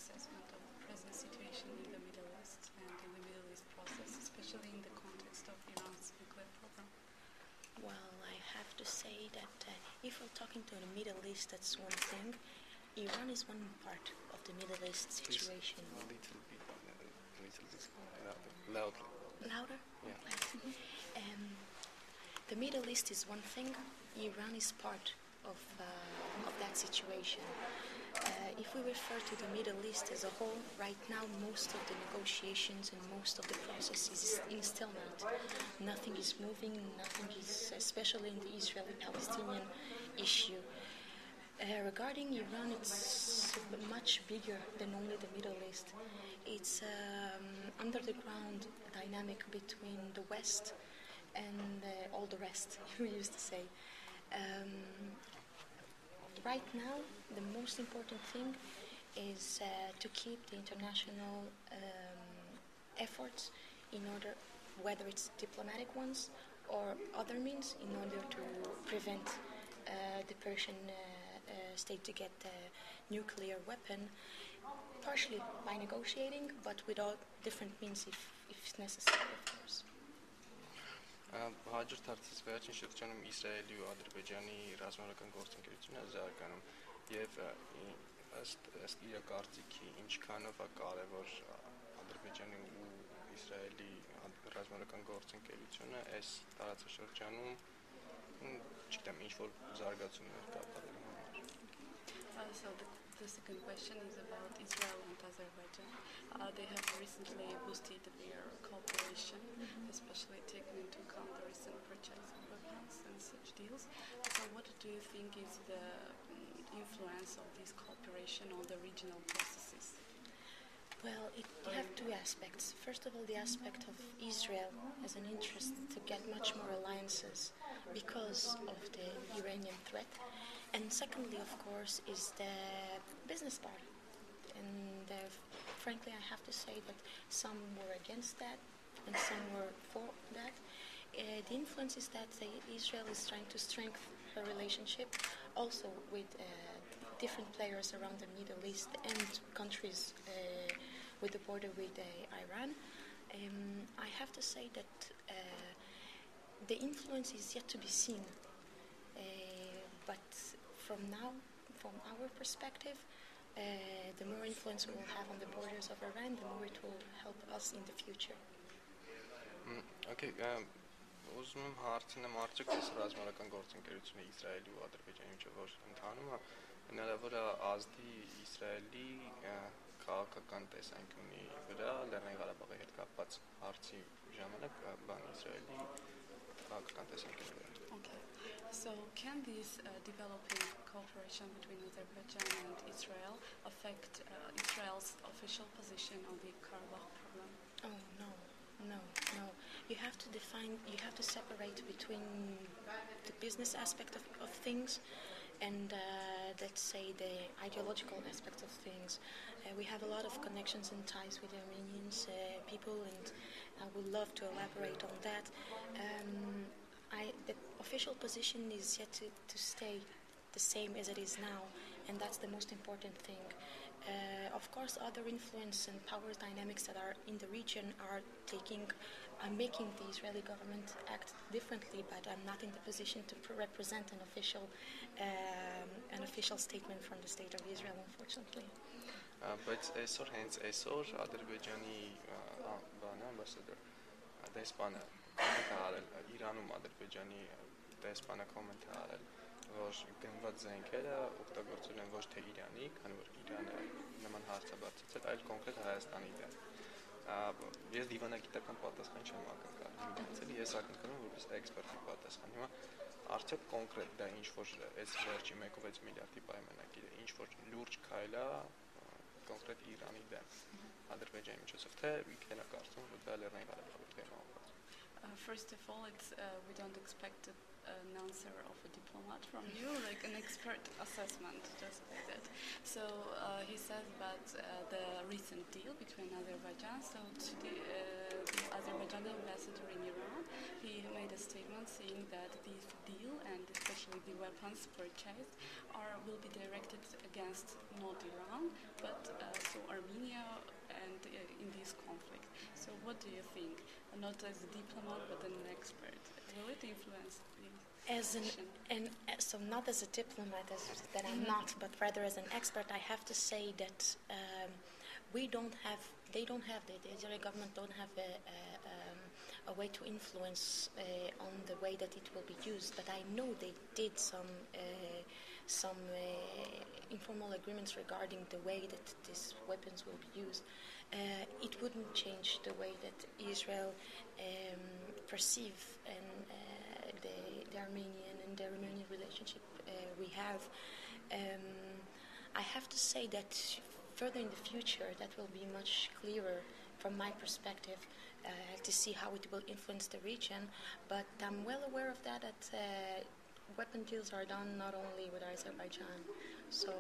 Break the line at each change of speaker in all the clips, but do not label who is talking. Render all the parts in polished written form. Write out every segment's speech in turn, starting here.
assessment of the present situation in the Middle East and in the Middle East process, especially in the context of Iran's nuclear program?
Well, I have to say that if we're talking to the Middle East, that's one thing. Iran is one part of the Middle East situation.
A little bit louder.
Louder?
Yeah.
The Middle East is one thing. Iran is part of that situation. If we refer to the Middle East as a whole, right now most of the negotiations and most of the process is in stalemate. Nothing is moving, nothing is, especially in the Israeli-Palestinian issue. Regarding Iran, it's much bigger than only the Middle East. It's under the ground dynamic between the West and all the rest, we used to say. Right now, the most important thing is to keep the international efforts in order, whether it's diplomatic ones or other means, in order to prevent the Persian state to get a nuclear weapon, partially by negotiating, but without different means if necessary, of course.
Հաջորդ հարցից վերջին շրջանում Իսրայելի ու Ադրբեջանի ռազմավարական գործընկերությունը զարգանում եւ ըստ իր կարծիքի ինչքանով է կարեւոր Ադրբեջանի ու Իսրայելի ռազմավարական գործընկերությունը այս տարածաշրջանում չգիտեմ ինչ որ զարգացումներ կատարելու համար
So the second question is about Israel and Azerbaijan. They have recently boosted their cooperation, especially taking into account the recent purchase of weapons and such deals. So what do you think is the influence of this cooperation on the regional processes?
Well, you have two aspects. First of all, the aspect of Israel as an interest to get much more alliances because of the Iranian threat. And secondly, of course, is the business part. And frankly, I have to say that some were against that and some were for that. The influence is that Israel is trying to strengthen her relationship also with different players around the Middle East and countries with the border with Iran. I have to say that the influence is yet to be seen. But from our perspective, the more influence we will have on the borders of Iran, the more it will help us in the future.
Okay, ուզում եմ հարցնեմ արդյոք այս ռազմավարական գործընկերությունը Իսրայելի ու Ադրբեջանի միջև որ ընթանում է, հնարավոր է ազդի Իսրայելի քաղաքական տեսանկյունի վրա Լեռնային Ղարաբաղի հետ կապված հարցի ժամանակ բան Իսրայելի քաղաքական տեսանկյունի վրա.
Okay. So can this developing cooperation between Azerbaijan and Israel affect Israel's official position on the Karabakh problem?
Oh, no. You have to separate between the business aspect of things and let's say the ideological aspect of things. We have a lot of connections and ties with the Armenians people, and I would love to elaborate on that. The official position is yet to stay the same as it is now, and that's the most important thing. Of course, other influence and power dynamics that are in the region are making the Israeli government act differently, but I'm not in the position to represent an official statement from the state of Israel, unfortunately.
Բայց այսօր հենց Ադրբեջանի ամբասադոր դեսպանը կոմենտ արել Իրանում Ադրբեջանի դեսպանը կոմենտ արել որ գնված զենքերը օգտագործել են ոչ թե Իրանի, քանի որ Իրանը նման հարց է բարձրացել, այլ կոնկրետ Հայաստանի դեմ։ Ես դիվանագիտական պատասխան չեմ ակնկալում, ես ակնկալում եմ որպես էքսպերտի պատասխան։ Հիմա արդյոք կոնկրետ դա ինչ որ այս վերջի 1.6 միլիարդի պայմանագիրը ինչ որ լուրջ քայլ է կոնկրետ Իրանի դեմ Ադրբեջանի միջոցով, թե ինքն է կարծում որ դա Լեռնային Ղարաբաղի թեման է։
First of all, we don't expect an answer of a diplomat from you, like an expert assessment, just like that. So he says about the recent deal between Azerbaijan. So today, the Azerbaijani ambassador in Iran, he made a statement saying that this deal and especially the weapons purchased will be directed against not Iran, but so Armenia and in this conflict. So what do you think? Not as a diplomat, but an expert. Will it influence the
As an,
decision?
so not as a diplomat, that I'm not, but rather as an expert, I have to say that they don't have, the Israeli government don't have a way to influence on the way that it will be used. But I know they did some informal agreements regarding the way that these weapons will be used. It wouldn't change the way that Israel perceive and the Armenian and the Armenian relationship we have. I have to say that further in the future, that will be much clearer from my perspective to see how it will influence the region. But I'm well aware of that weapon deals are done not only with Azerbaijan. So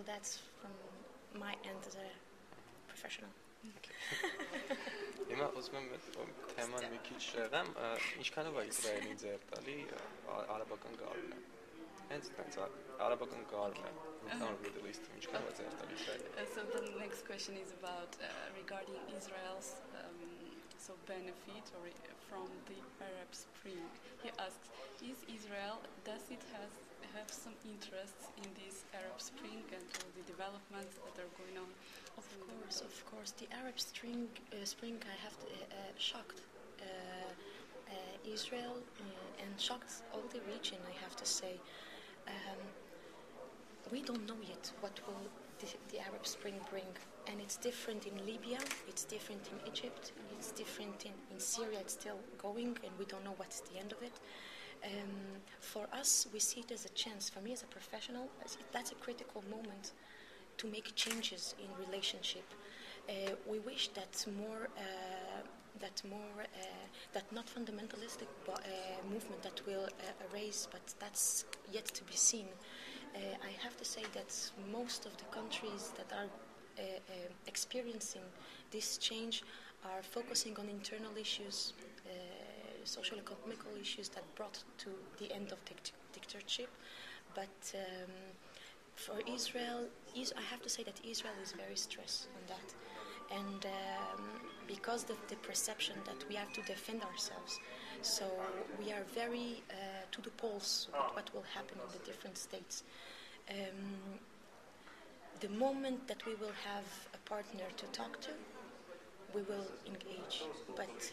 that's from my end as a professional.
Հիմա ուզում եմ թեման մի քիչ շեղեմ, ինչքանով է Իսրայելին ձեռ տալի արաբական գարունը։ Հենց այդպես արաբական գարունը, ընդհանուր Middle East-ում ինչքանով է ձեռ տալի Իսրայելը։
So the next question is about regarding Israel's benefit from the Arab Spring. He asks, does it have some interest in this Arab Spring and all the developments that are going on?
Of course. The Arab Spring, I have to, shocked Israel and shocked all the region, I have to say. We don't know yet what will the Arab Spring bring. And it's different in Libya, it's different in Egypt, it's different in Syria, it's still going, and we don't know what's the end of it. For us, we see it as a chance. For me as a professional, that's a critical moment to make changes in relationship. We wish that not fundamentalistic movement that will arise, but that's yet to be seen. I have to say that most of the countries that are experiencing this change are focusing on internal issues, social economical issues that brought to the end of dictatorship. But for Israel, I have to say that Israel is very stressed on that. And because of the perception that we have to defend ourselves, so we are very to the pulse with what will happen in the different states. The moment that we will have a partner to talk to, we will engage. But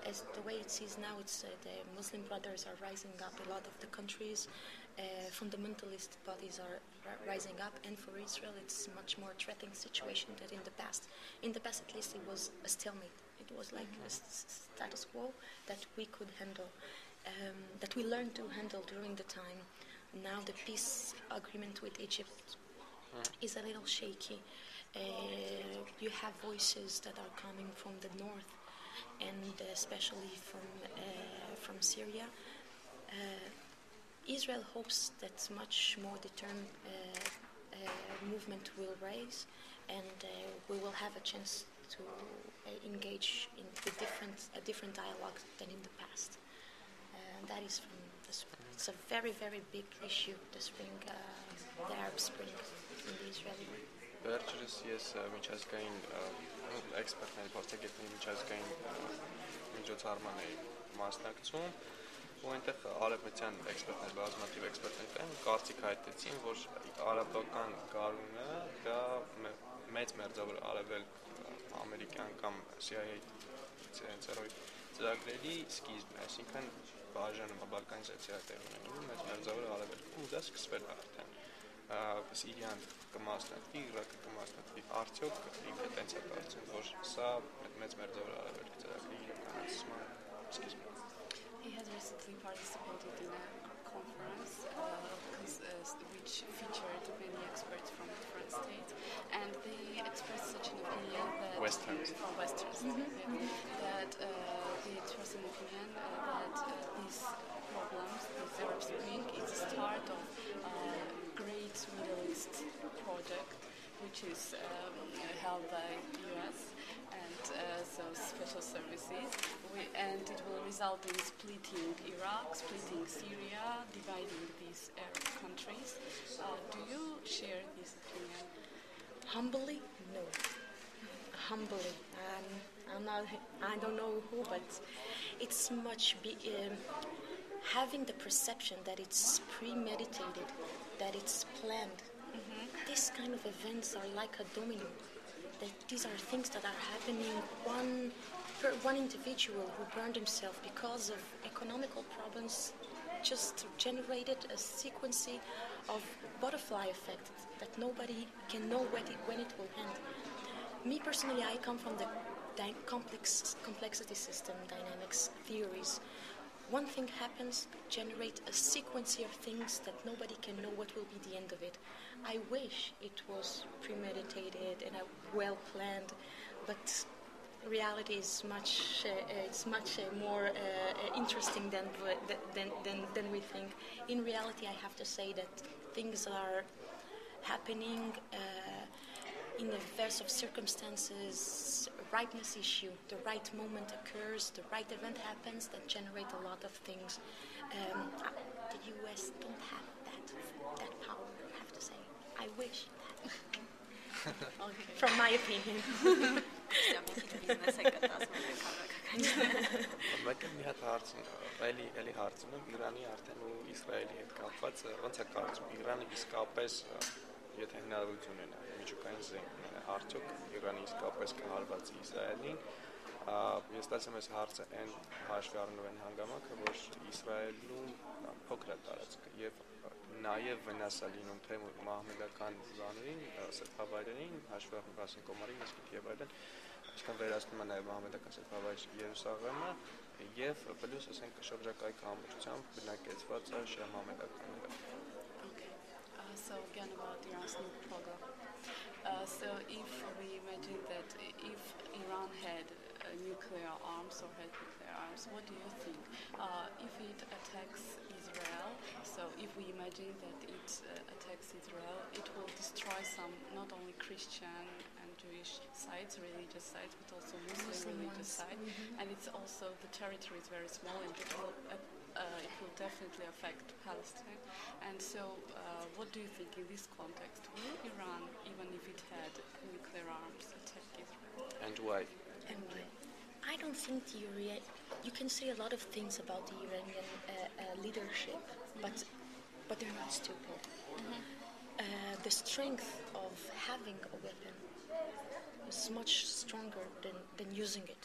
as the way it is now, it's the Muslim Brothers are rising up. A lot of the countries, fundamentalist bodies are rising up, and for Israel, it's a much more threatening situation than in the past. In the past, at least, it was a stalemate. It was like a status quo that we could handle, that we learned to handle during the time. Now the peace agreement with Egypt is a little shaky. You have voices that are coming from the north, and especially from Syria. Israel hopes that much more determined movement will rise, and we will have a chance to engage in a different dialogue than in the past. That is from the spring. It's a very, very big issue, the Arab Spring in the Israeli world.
Վերջերս ես միջազգային էքսպերտների, փորձագետների միջազգային միջոցառման էի մասնակցում, ու այնտեղ արևմտյան էքսպերտներ, բազմաթիվ էքսպերտներ կային, կարծիք հայտեցին, որ արաբական գարունը դա մեծ մերձավոր արևելք ամերիկյան կամ CIA ծրագրերի սկիզբն է, այսինքն բաժանումը, բալկանիզացիա տեղի ունենում մեծ մերձավոր արևելքում, ու դա սկսվել է արդեն։ Սիրիան կմասնակցի, Իրաքը կմասնակցի, արդյոք ինքը տենց է կարծում, որ սա մեծ մերձավոր արևելքի ծրագրի իրականացման սկիզբն է։
He has recently participated in a conference which featured many experts from different states, and they expressed such an opinion that
Westerns,
that they expressed an opinion that these problems, this Arab Spring, is the start of great Middle East project, which is held by U.S. and so special services, and it will result in splitting Iraq, splitting Syria, dividing these Arab countries. Do you share this opinion?
Humbly, no. Humbly. I'm not, I don't know who, but it's having the perception that it's premeditated, that it's planned. These kind of events are like a domino. That these are things that are happening. One individual who burned himself because of economical problems just generated a sequence of butterfly effect that nobody can know when it will end. Me personally, I come from the complexity system dynamics theories. One thing happens, generate a sequence of things that nobody can know what will be the end of it. I wish it was premeditated and well planned, but reality is much more interesting than we think. In reality, I have to say that things are happening in the verse of circumstances, rightness issue. The right moment occurs, the right event happens that generate a lot of things. The US don't have that power, I have to say. I wish it had.
Okay.
From my opinion.
Մեկ մի հատ հարցն էլի հարցում եմ Իրանի արդեն ու Իսրայելի հետ կապված ոնց է կարծում Իրանը իսկապես եթե հնարավորություն ունենա միջուկային զենք արդյոք Իրանը իսկապես կհարվածի Իսրայելին ես ստացեմ այս հարցը այն հաշվի առնելով այն հանգամանքը որ Իսրայելում փոքր է տարածքը եւ նաեւ վնաս է լինում թե մահմեդական զանրին սրբավայրերին հաշվի առնելով ասենք Կոմարի մզկիթ եւ այլն այսքան վերացնում է նաեւ մահմեդական սրբավայր Երուսաղեմը եւ պլյուս ասենք շրջակայք ամբողջությամբ բնակեցված է շահմահմեդականները.
So again about Iran's new program. So if we imagine that if Iran had nuclear arms or had nuclear arms, what do you think? If it attacks Israel, so if we imagine that it attacks Israel, it will destroy some not only Christian and Jewish sites, religious sites, but also Muslim religious sites, and it's also the territory is very small and it will definitely affect Palestine. And so, what do you think in this context? Will Iran, even if it had nuclear arms, attack Israel?
And why?
I don't think you can say a lot of things about the Iranian leadership, but they're not stupid. The strength of having a weapon is much stronger than using it.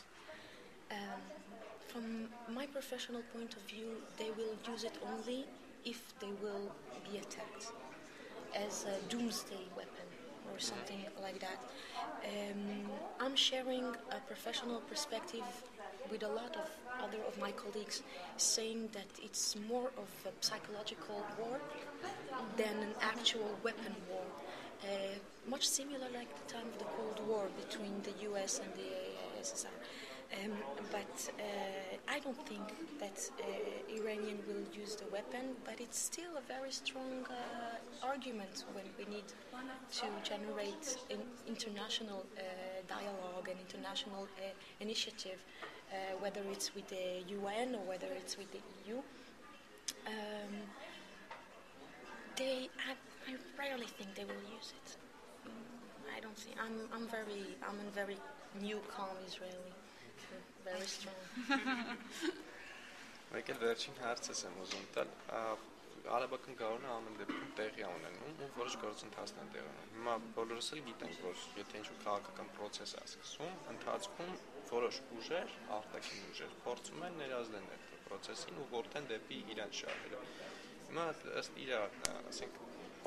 From my professional point of view, they will use it only if they will be attacked as a doomsday weapon or something like that. I'm sharing a professional perspective with a lot of other of my colleagues saying that it's more of a psychological war than an actual weapon war. Much similar like the time of the Cold War between the US and the SSR. But I don't think that Iranian will use the weapon, but it's still a very strong argument when we need to generate an international dialogue and international initiative, whether it's with the UN or whether it's with the EU. I rarely think they will use it. I don't think. I'm a very new, calm Israeli. Very strong.
Մեկ էլ վերջին հարցս եմ ուզում տալ արաբական գարունը ամեն դեպքում տեղի ունենում ու որոշ գործընթացներ տեղի ունենում հիմա բոլորս էլ գիտենք որ եթե ինչ-որ քաղաքական process է սկսվում ընթացքում որոշ ուժեր արտաքին ուժեր փորձում են ներազդեն այդ process-ին ու որտեն դեպի իրենց շահերը հիմա ըստ իրար ասենք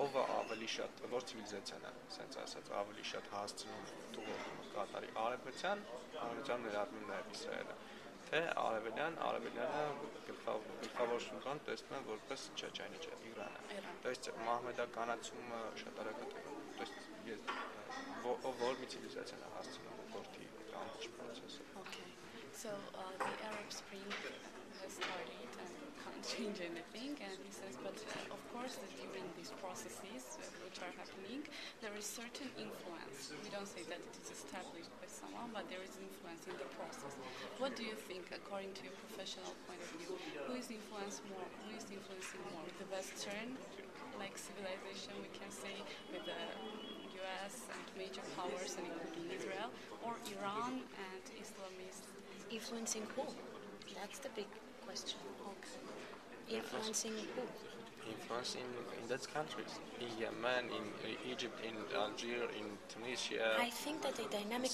ով է ավելի շատ որ ցիվիլիզացիան է ասենց ասած ավելի շատ հասցնում թողնում կատարի արևության ներառնում նաև Իսրայելը թե արևելյանը գլխավոր շուկան տեսնում են որպես չեչենիչ է Իրանը то есть մահմեդականացումը շատ արագ է то есть որ մի ցիվիլիզացիան է հասցնում որտի ամբողջ process-ը
Okay, so the Arab Spring has started and can't change anything, and he says, but of course that during these processes which are happening, there is certain influence. We don't say that it is established by someone, but there is influence in the process. What do you think, according to your professional point of view, who is influencing more? The Western, like civilization, we can say, with the US and major powers, and including Israel, or Iran and Islamists?
Influencing who? That's the big question. Influencing who?
Influence in those countries, in Yemen, in Egypt, in Algeria, in Tunisia.
I think that the dynamic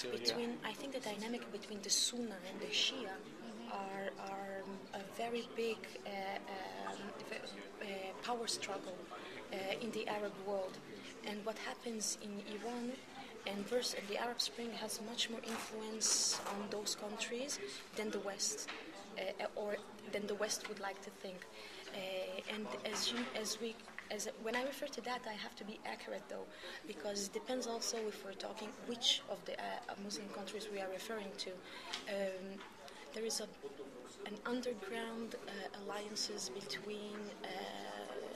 between the Sunni and the Shia are a very big power struggle in the Arab world, and what happens in Iran and the Arab Spring has much more influence on those countries than the West, or than the West would like to think. And when I refer to that, I have to be accurate though, because it depends also if we're talking which of the Muslim countries we are referring to. There is an underground alliances between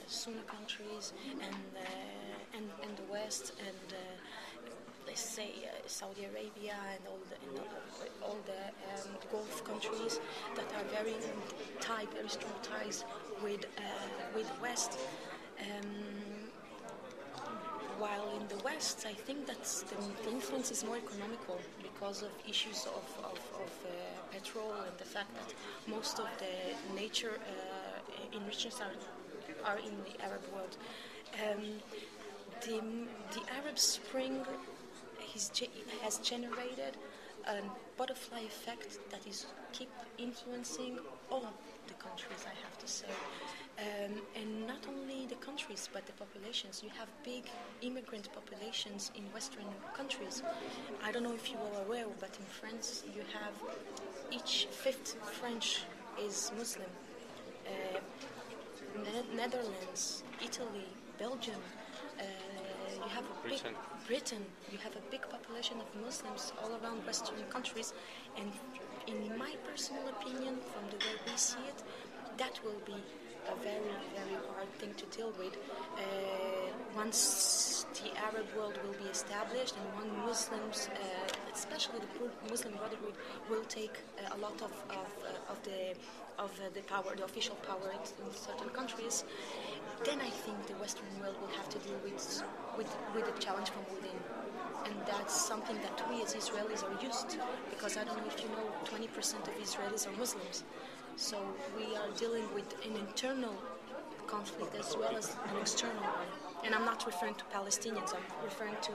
Sunni countries and the West, and let's say Saudi Arabia and all the Gulf countries that are very strong ties with the West. While in the West, I think that the influence is more economical because of issues of petrol and the fact that most of the nature enrichments are in the Arab world. The Arab Spring has generated a butterfly effect that is keep influencing all the countries, I have to say. And not only the countries, but the populations. You have big immigrant populations in Western countries. I don't know if you are aware, but in France, you have each fifth French is Muslim. Netherlands, Italy, Belgium. You have Britain. You have a big population of Muslims all around Western countries, and in my personal opinion, from the way we see it, that will be a very, very hard thing to deal with once the Arab world will be established, and when Muslims, especially the Muslim Brotherhood, will take a lot of the power, the official power in certain countries. Then I think the Western world will have to deal with the challenge from within. And that's something that we as Israelis are used to, because I don't know if you know, 20% of Israelis are Muslims. So we are dealing with an internal conflict as well as an external one. And I'm not referring to Palestinians, I'm referring to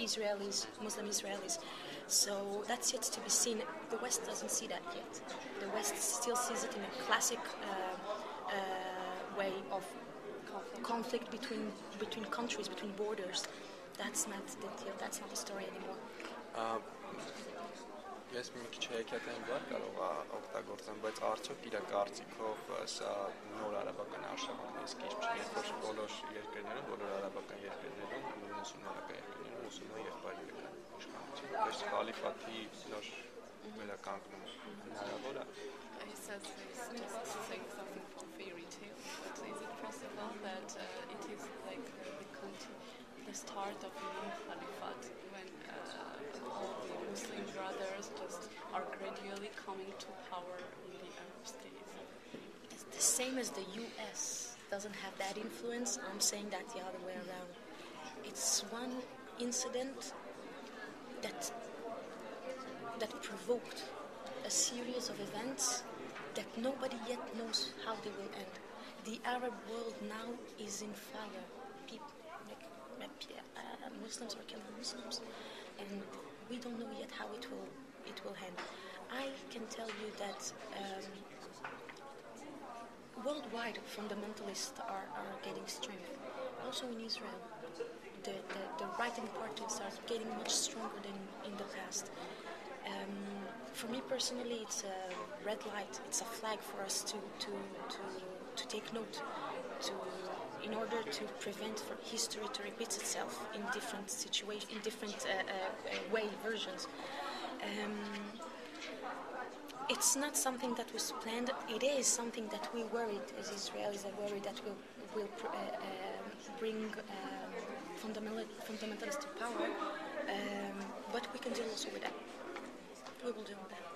Israelis, Muslim Israelis. So that's yet to be seen. The West doesn't see that yet. The West still sees it in a classic way of conflict between countries, between borders. That's not the story anymore.
Ես մի քիչ հեքիաթային բառ կարող օգտագործեմ, բայց արդյոք իր կարծիքով սա նոր արաբական արշավանքն է, իսկ երբ որ բոլոր երկրներում, բոլոր արաբական երկրներում, մուսուլմանական երկրներում մուսուլման եղբայրներ կան իշխանություն, դες խալիֆաթի նոր վերականգնում հնարավոր է։
He says he's just saying something from fairy tale, but is it possible that it is like the start of a new caliphate when all the Muslim brothers just are gradually coming to power in the Arab states?
It's the same as the US doesn't have that influence. I'm saying that the other way around. It's one incident that provoked a series of events that nobody yet knows how they will end. The Arab world now is in fire. People, Muslims are killing Muslims, and we don't know yet how it will end. I can tell you that worldwide fundamentalists are getting strength. Also in Israel, the right-wing parties are getting much stronger than in the past. For me personally, it's a red light. It's a flag for us to take note, in order to prevent for history to repeat itself in different situations, in different versions. It's not something that was planned. It is something that we worried as Israelis are worried that will bring fundamentalists to power. But we can deal also with that. We will deal with that.